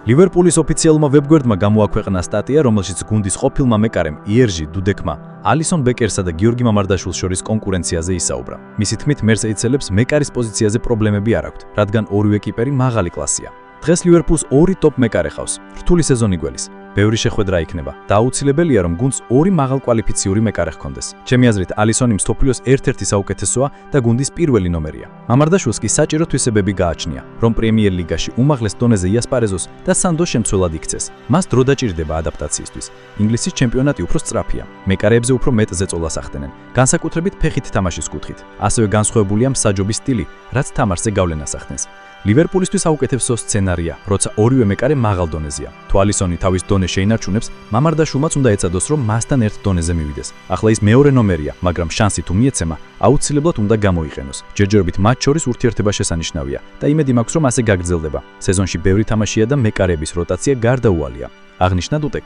ლივერპულის ოფიციალურმა ვებგვერდმა გამოაქვეყნა სტატია, რომელშიც გუნდის ყოფილმა მეკარემ იერჟი დუდეკმა ალისონ ბეკერსა და გიორგი მამარდაშვილს შორის კონკურენციაზე ისაუბრა. მისი თქმით, მერსეიდსელებს მეკარის პოზიციაზე პრობლემები არ აქვთ, რადგან ორივე კიპერი მაღალი კლასია. დღეს ლივერპულს ორი ტოპ მეკარე ხავს. რთული სეზონი გველის. ბევრი შეხვედრა იქნება და აუცილებელია, რომ გუნდს ორი მაღალკვალიფიციური მეკარე ჰქონდეს. ჩემი აზრით, ალისონი მსოფლიოს ერთ-ერთი საუკეთესოა და გუნდის პირველი ნომერია. მამარდაშვილს კი საჭირო თვისებები გააჩნია, რომ პრემიერ ლიგაში უმაღლეს დონეზე იასპარეზოს და სანდოს შემცველად იქცეს. მას დრო დაჭირდება ადაპტაციისთვის. ინგლისის ჩემპიონატი უფრო სწრაფია. მეკარეებზე უფრო მეტ ზეწოლას ახდენენ, განსაკუთრებით ფეხით თამაშის კუთხით. ასევე განსხვავებულია მსაჯობის სტილი, რაც თამაშზე გავლენას ახდენს. ლივერპულისთვის საუკეთესო სცენარია, როცა ორივე მეკარე მაღალ დონეზეა. თუ ალისონი თავის დონეს შეინარჩუნებს, მამარდაშვილმაც უნდა ეცადოს, რომ მასთან ერთ დონეზე მივიდეს. ახლა ის მეორე ნომერია, მაგრამ შანსი თუ მიეცემა, აუცილებლად უნდა გამოიყენოს. ჯერჯერობით მათ შორის ურთიერთობა შესანიშნავია და იმედი მაქვს, რომ ასე გაგრძელდება. სეზონში ბევრი თამაშია და მეკარეების როტაცია გარდაუვალია. აღნიშნა დუდეკმა.